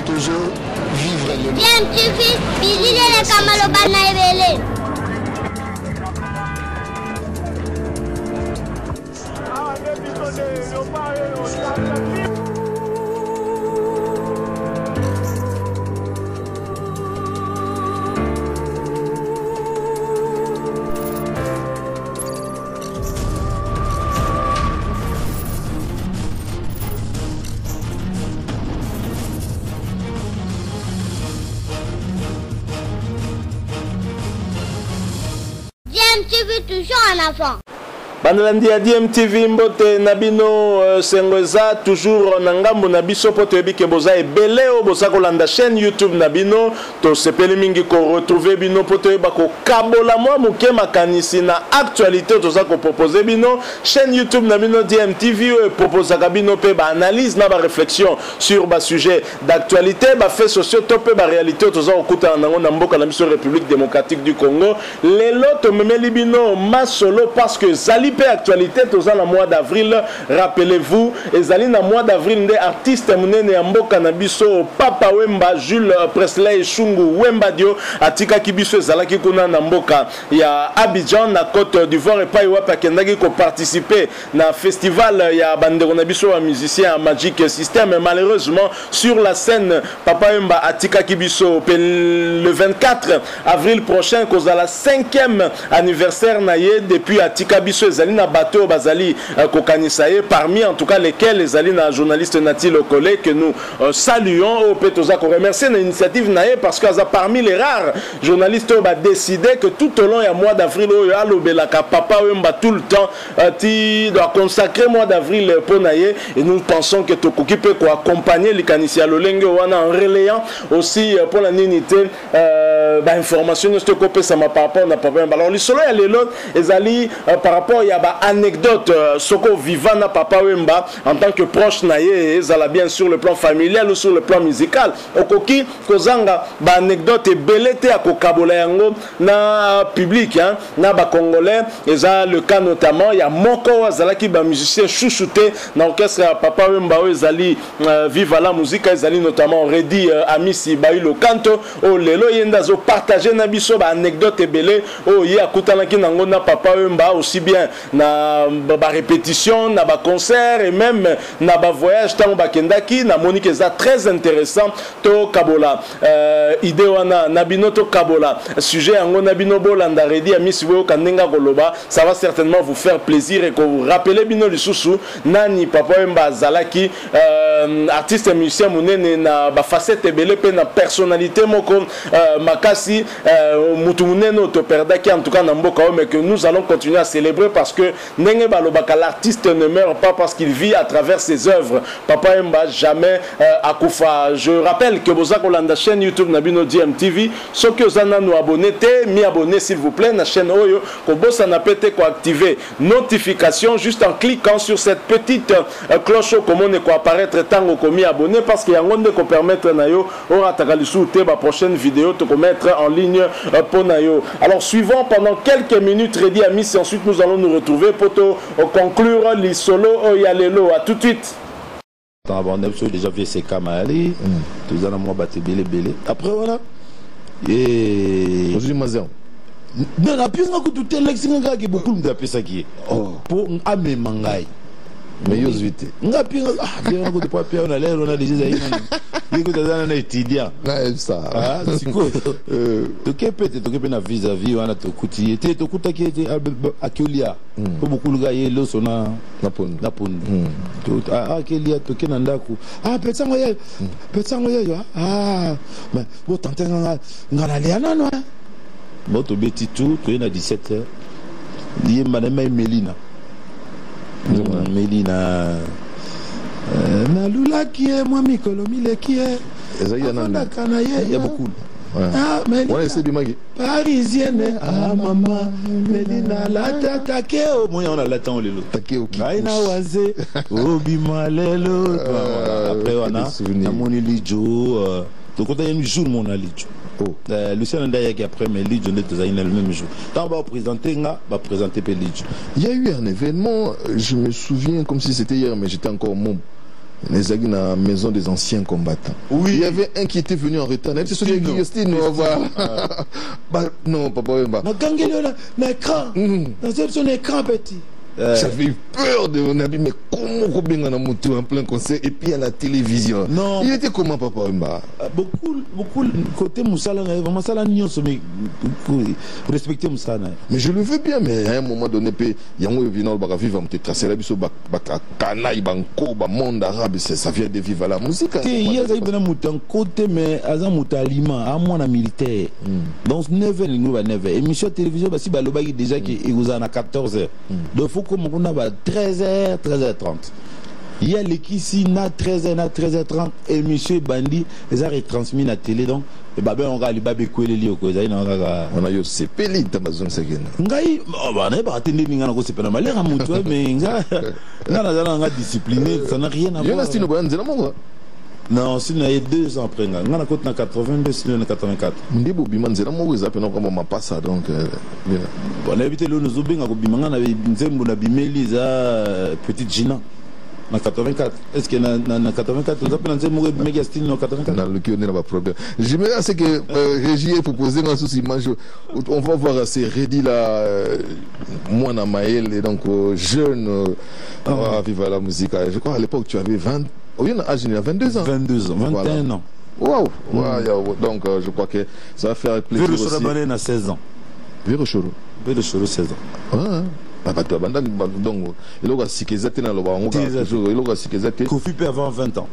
toujours vivre le bien TV bilile le kamalo bana ebele DMTV toujours en avant. Bandalandi ya DMTV mbote nabino sengweza toujours nangambo nabiso poto ebike boza ebele o boza kolanda chaîne YouTube nabino to sepeli mingi ko retrouver bino poto eba ko kabola mwa muke makanisi na actualité to za ko proposer bino chaîne YouTube nabino DMTV proposer kabino pe ba analyse na ba réflexion sur ba sujet d'actualité ba fait sociaux to pe ba réalité to za okuta nango na mboka na biso République démocratique du Congo lelo to memeli bino masolo parce que zali actualité tous en mois d'avril rappelez-vous ezali na mois d'avril des artistes munene ya mboka na biso Papa Wemba Jules Presley Shungu Wemba Dio atika kibiso ezalaki kuna na mboka ya Abidjan na Côte d'Ivoire et pa iwapa kendaki ko participer na festival ya bandeko na biso wa musicien Magic System mais malheureusement sur la scène Papa Wemba atika kibiso le 24 avril prochain cause à la 5e anniversaire naye depuis atika biso ezali na bateau bazali kokanisaye parmi en tout cas lesquels les alina journaliste Nati Lokole que nous saluons au Petoza ko remercier l'initiative naé parce que parmi les rares journalistes ba décidé que tout au long du mois d'avril oyo alobelaka Papa Wemba tout le temps ti doit consacrer mois d'avril pour naé et nous pensons que tokoki peut ko accompagner likanisia lolenge wana en relayant aussi pour la ninité ba information de ko pesa ma par rapport na Papa Wemba alors le solo ya lelo ezali par rapport il y a ba anecdote soko vivant na Papa Wemba en tant que proche naye ezala bien sur le plan familial ou sur le plan musical okoki kozanga ba anecdote ebelete ya kokabola yango na public hein na ba congolais eza le cas notamment il y a moko azalaki ba musicien chouchouté na orchestre ya Papa Wemba ezali viva la musique ezali notamment Redi Amisi Bailo Kanto o lelo yenda zo partager na biso ba anecdote ebele o ye akutanaki nango na Papa Wemba aussi bien na ba répétition na ba concert et même na ba voyage tango ba kendaki na monique eza très intéressant to kabola idée wana na bino to kabola sujet yango na bino bolanda Redi Amisi wo kandenga koloba ça va certainement vous faire plaisir et que vous rappelez bino lisusu nani Papa Wemba zalaki artiste et musicien munene na ba facette ebele pe na personnalité moko makasi mutu munene to perdaki en tout cas na mboka mais que nous allons continuer à célébrer parce que ndenge balobaka l'artiste ne meurt pas parce qu'il vit à travers ses œuvres. Papa Wemba jamais akufa. Je rappelle que vous avez la chaîne YouTube Nabino DMTV. Ceux qui vous avez abonné, mis abonné s'il vous plaît la chaîne Oyo. Que vous avez pété quoi activer notification juste en cliquant sur cette petite cloche comme on est quoi apparaître tant que mis abonné parce qu'il y a un monde qui permettre nayo on attaquer sous la prochaine vidéo te mettre en ligne pour nayo. Alors suivons pendant quelques minutes Redi Amisi ensuite nous allons nous retrouver pour conclure les solos Oyalelo. À tout de suite. On a déjà vu ces camarades, tous en moi battu belé. Après voilà. Et aujourd'hui mazan. Non, la pièce n'a que tout est l'ex-nga qui beaucoup d'appeler ça qui est. Pour amener mangai. Mais yo vite. Nga pire ah bien ko de pas on a l'air on a déjà ça. Il que dans un étudiant. Ouais ça. Ah c'est quoi. To na vis-à-vis on a to kuti était to kutaki était Akelia. Beaucoup le gars yelo sona na pon. To Akelia to kenanda ku. Ah petsango ye. Ah mais bon tenter ngana liana no. Bon to beti tout to na 17h. Lié madame Melina. Melina Nalula qui est moi Mikolo Mile qui est il y a beaucoup ah Melina c'est du magi parisienne ah maman Melina la tatake au moins on a l'attend lelo take au aina waze obima lelo après on a moni lijo to kota yenu jour mon alijo Lucien Ndaya qui après mais Lidjo n'était pas le même jour. Tant va présenter Il y a eu un événement, je me souviens comme si c'était hier, mais j'étais encore mon les amis dans la maison des anciens combattants. Oui. Il y avait un qui était venu en retard. C'est celui qui Christine, non, papa, na écran. Dans son écran petit. J'avais eu peur de mon ami, mais comment Robin en a monté en plein concert et puis à la télévision. Non. Il était comment, papa Wemba? Beaucoup côté Moussala, vraiment ça la nion pour respecter Moussala. Mais je le veux bien, mais à un moment donné, il y a un événement qui va vivre, on te tracer la biso, Kanaï, Banko, monde arabe, ça vient de vivre la musique. Il y a un côté, mais à un aliment, à mon militaire. Donc 9h, il y a 9h. Émission de télévision, si le déjà qui est à 14h. Donc il faut comme on a 13h, 13h30. Il y a l'équipe ici, na 13h, na 13h30, émission Bandi, les a retransmis à la télé, donc, et bah ben on va aller babé couler les lieux, on a eu ce péli d'Amazon Segen. Ngai, on a attendu n'inga na ko sepena malera mutu, mais nga na discipliné, ça n'a rien à voir. Il y en a style bon, c'est la moi. Non, si on a 2 ans après, on a côté na 82, sinon na 84. Ndebo biman c'est la moi, ils appellent comme ma passe donc. On a évité le nous obéir à bimanga na nzembo na bimeli za petite Gina. En 84. Est-ce que en 84, vous appelez un méga style en 84? Dans le qui on n'a pas problème. J'aimerais c'est que Régie est proposé dans ce image. On va voir ces Rédis là, moi na Maël et donc jeune à vivre la musique. Je crois à l'époque tu avais 20. Oh, il y a un âge, il y a 22 ans. 22 ans, 21 voilà. Ans. Waouh! Donc je crois que ça va faire plaisir. Véro Choro a 16 ans. Véro Choro. Véro Choro 16 ans. Donc, il a sikizate na loba ngo toujours il a sikizate Kofi peut avoir 20 ans.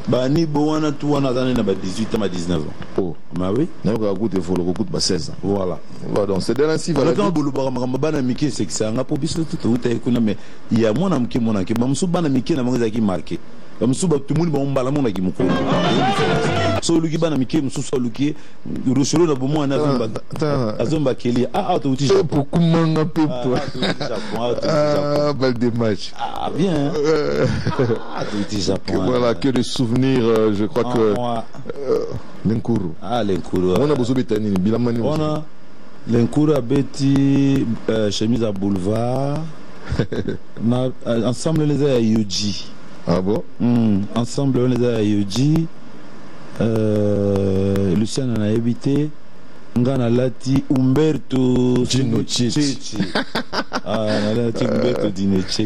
Ba ni boana tout on a dans 18 ans à 19 ans. Oh, bah oui. Na ko goûter faut le goûter ba 16 ans. Voilà. Donc c'est de l'ainsi voilà. Quand bolu ba bana miki c'est que ça nga po biso tout kuna mais il y a mona mki mona ke ba msu bana miki na mangeza ki marqué. Ba msu ba tumuni ba mbala mona ki mukolo. So luki bana miki msu so luki rushuru na bomo na azomba keli to uti pour comment peu toi. Belle démarche. Ah bien. To uti Japon. Voilà que de souvenirs je crois que Lenkuru. Lenkuru. On a besoin de Betani bilamani. On a Lenkuru Betty chemise à boulevard. Ensemble les a Yuji. Ah bon? Ensemble on les a Yuji. Lucien en a habité. Ngana Lati Umberto Dinoceci. Lati Umberto Dinoceci.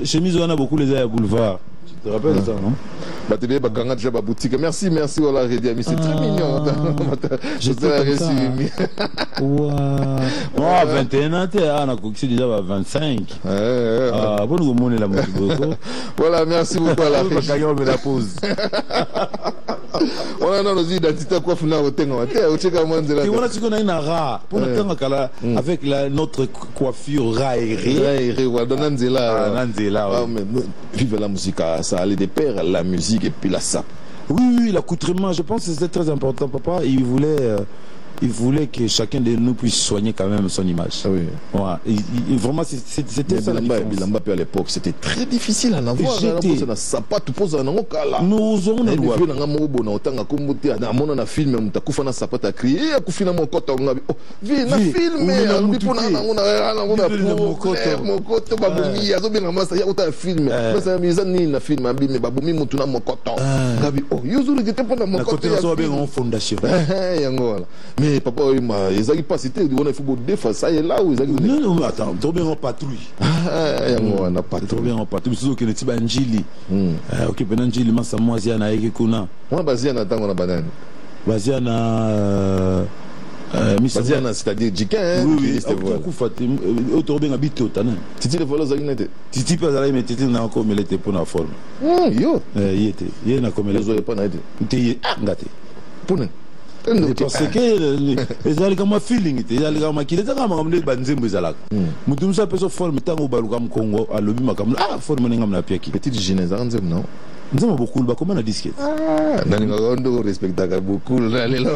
Chemise on a beaucoup les a boulevard. Tu te rappelles ça, non? Merci, voilà, Rédi Ami, c'est très mignon. Je te reçu. Wow. 21 ans, on a coxé déjà à 25. Voilà, merci beaucoup à la Régie. On met la pause. On a nos identités quoi funa otenga on cheka mwanzela. Et voilà ce qu'on a une rare pour avec notre coiffure raérée. Vive la musique, ça allait de pair, la musique et puis la sape. Oui, l'accoutrement, je pense que c'était très important, papa. Il voulait que chacun de nous puisse soigner quand même son image. Ah oui. Voilà. Vraiment, c'était ça. Bilamba à l'époque, c'était très difficile à en avoir. Nous osons nous voir. Mais papa, ils n'ont pas cité, il faut défendre ça et là où ils ont. Non, attends, trop bien en patrouille. On a pas trop bien en patrouille. C'est ce que les petits Banjili. Ok, Banjili, mais ça, moi, c'est un Aïkuna. On a basé un attend, on a banane. Basé un. Basiana, c'est-à-dire Jikin. Oui, autour bien habité au Tanin. Titi le volant Zaginete. Titi pas allé, mais Titi n'a encore mis les pour la forme. Yo. Il était. Il n'a comme les autres pas naïté. Il était gâté. Pour nous. Parce que les algama feeling était les algama qui les algama comme les banzembo zalak mutum sa peso forme tango balukam Congo a lobi makam forme ngam na piaki petite genèse anzem non nzema beaucoup ba comment na disquette nani ngondo respectaka beaucoup là les là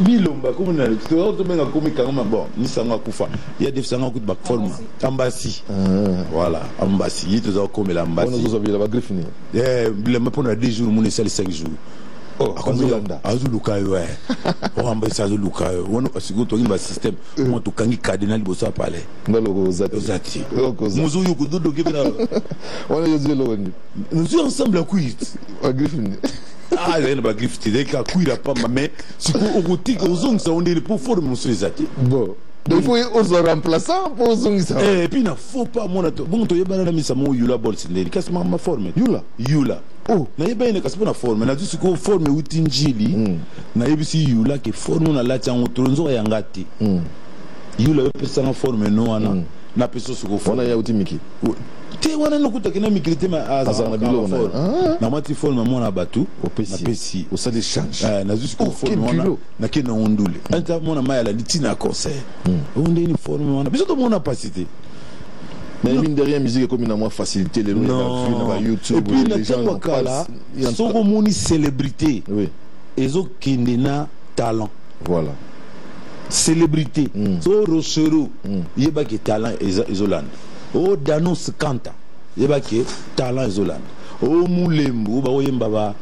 milomba comme na to menga comme kangama bon ni sanga kufa il y a des sanga coup de back forme ambassy voilà ambassy il te comme l'ambassy on nous a vu la griffini le me pendant 10 jours mon 5 jours Oh, azuluka yo amba azuluka yo wono asiko to ngimba system mo to kangi cardinal bosa pale ngalo zati muzo yo kudodo kebina wana yo zelo ni nous sommes ensemble à cuire griffin ah il y a une griffin dès qu'à cuire pas mais siko ogotik ozong ça on est pour former mon zati bon donc il faut oser remplaçant pour ozong ça et puis na faut pas mon to bon to yebana na misa mo yula bol sindeli kasi ma forme yula oh na yeba ine kasi na forme na juste ko forme utinjili na yebisi yula ke forme na la tsango tronzo ya ngati yula pesa na forme no wana na peso suko forme wana ya utimiki te wana no kuta kina mikilite ma azana bilo na mati forme mona batu na pesi au sale change na juste ko forme wana na kena ondule anta mona maya la litina conseil onde ni forme wana biso to mona pasité. Mais mine de rien, musique est comme une facilité, les gens YouTube, et puis les gens n'ont pas là. Sont comme une célébrité. Oui. Ils ont kindena talent. Voilà. Célébrité. So Rochero, il y a qui talent isolant. Oh Danos Kanta, il y a qui talent isolant. Oh Moulembo, ba oyembaba.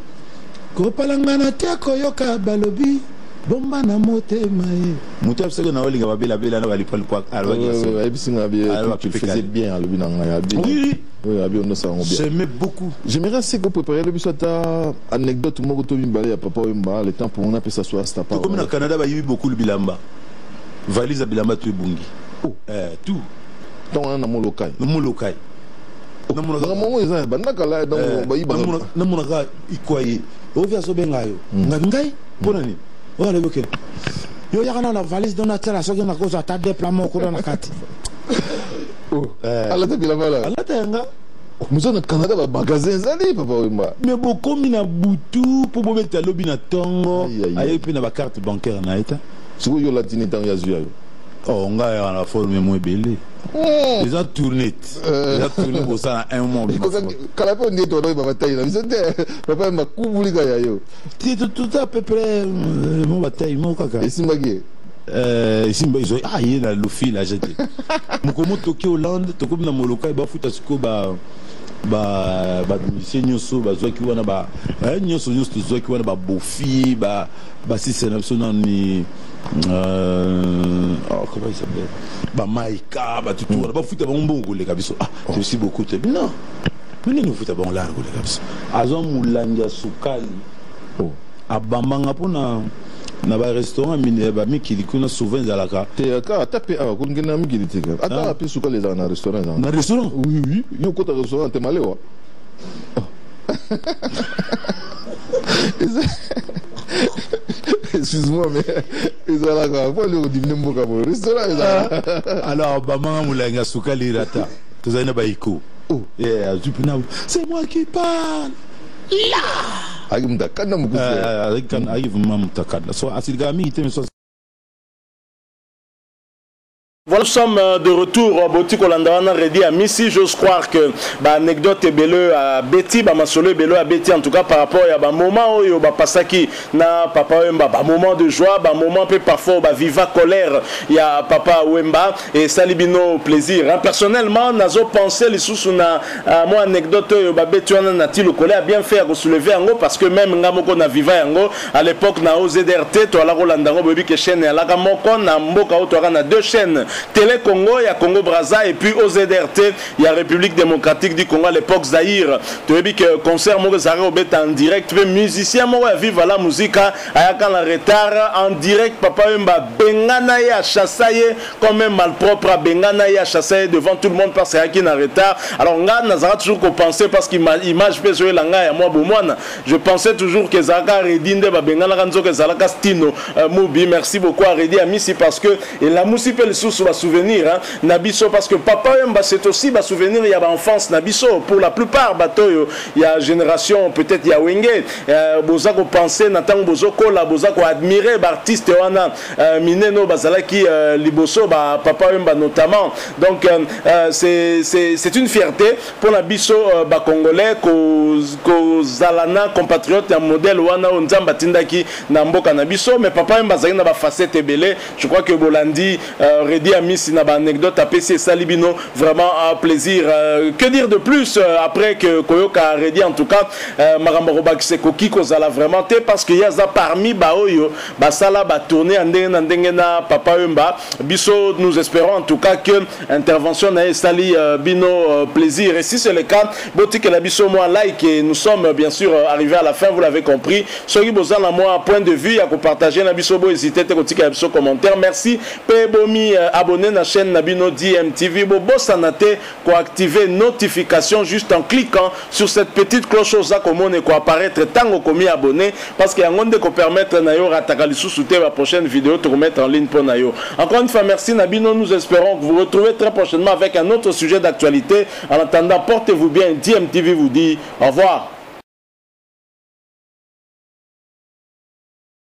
Ko palangana te koyoka balobi. Bomba na motema e mutu abseko na olinga babela bela na bali pal kwa alwa yaso ebisinga bien tu faisais bien albi na nga bien oui abi on ça on bien j'aimais beaucoup. J'aimerais c'est que préparer le bisota anecdote moko to bimbale ya papa wemba le temps pour on appeler ça soit sta pas comme na Canada ba yibi beaucoup le bilamba valise bilamba tu bungi tout donc on a mon local na mo eza banda kala donc ba yiba na monaka ikwaye ovia so bengayo ngai bonani wala boke yo yakana na valise dona tela so na koza ta déploiement ko na kati ala ta bilamba la ala ta nga muzo na Canada ba magasin zali papa wemba mais beaucoup mina butu pour bobeta lobi na tongo ayi pe na ba carte bancaire na eta siko yo latini tan ya zuya yo oh nga ya na forme mo belé ils ont tourné pour ça un mois kala pe ndi to do ba bataille na bisete papa ma kubulika ya yo tout à peu près mon bataille mon kaka esimbagi simba izo ayi na lufi la jeté mukomo toki Hollande tokomi na moloka ba futa siko ba nyoso ba zwaki wana ba nyoso zwaki wana ba bofi ba si c'est national ni comment il s'appelle ba maika ba tout wana ba futa ba mbongo le kabiso merci beaucoup te non mais nous futa ba largo le kabiso azon mulanja sukali abambanga pona na ba restaurant mine ba mikili kuna souvent za la ka te ka taper ko ngena mikili te ka ata pe suka les na restaurant oui yo ko ta restaurant te malewa excuse-moi mais ils ont la quoi faut le dîner mboka bo restaurant alors ba manga mulanga suka li rata tozana ba iko c'est moi qui parle là agim da kana mukufu kan ayiv mam takada so asilgami itemeso. Voilà, nous sommes de retour au Boutique Olandawana Redi à Missy. J'ose croire que l'anecdote est belle à Betty, ma solo est belle à Betty en tout cas par rapport à un moment où il y a pasaki na papa Wemba, un moment de joie, un moment peu parfois où viva colère, il y a papa Wemba et salibino plaisir. Personnellement, nazo pensé les sous na moi anecdote Betty on a dit le colère a bien fait à soulever en parce que même ngamoko na viva en à l'époque na OZRT to la Rolandango baby que chaîne la gamoko na mboka auto na deux chaînes. Télé Congo, il y a Congo Brazza et puis au ZRT, il y a République démocratique du Congo à l'époque Zaïre. Tu as vu que concert Morizare au bête en direct, mais musicien moi vivre la musique à la retard en direct papa Wemba Bengana ya chassaye comme même malpropre à Bengana ya chassaye devant tout le monde parce qu'il en retard. Alors nga nazara toujours qu'on pensait parce qu'image peut jouer la nga ya moi bomwana. Je pensais toujours que Zaka Redinde ba Bengana kanzo que Zalaka Stino Mubi merci beaucoup à Redi à Missy parce que et la musique peut le sous souvenir hein Nabiso parce que papa Wemba c'est aussi ba souvenir il y a enfance Nabiso pour la plupart bateau il y a génération peut-être il y a Wenge bozako penser natango bozoko la bozako admirer artiste wana mineno bazalaki liboso ba papa Wemba notamment donc c'est une fierté pour Nabiso ba congolais ko zalana compatriote un modèle wana onzamba tindaki na mboka Nabiso mais papa Wemba zalina ba facette belé je crois que Bolandi Redi Babi Amissi na ba anecdote APC Salibino, vraiment un plaisir. Que dire de plus après que Koyoka a redit en tout cas Marambo Bakiseko Kiko Zala vraiment parce qu'il y a ça parmi Baoyo, Basala ba tourner Andengena Papa Umba. Biso, nous espérons en tout cas que intervention na Sali Bino plaisir. Et si c'est le cas, Botique la Biso moi like et nous sommes bien sûr arrivés à la fin, vous l'avez compris. Soki Bozan à moi point de vue à partager na Biso bo hésiter te Botique la Biso commentaire. Merci. Bomi abonné à la chaîne Nabino DMTV. Bobo sanate pour activer notification juste en cliquant sur cette petite cloche aux accommons et quoi apparaître tant commis abonné parce qu'il y a un monde qui permettre nayo ratakali sous-souter la prochaine vidéo te remettre en ligne pour nayo. Encore une fois merci Nabino, nous espérons que vous retrouvez très prochainement avec un autre sujet d'actualité. En attendant, portez-vous bien. DMTV vous dit au revoir.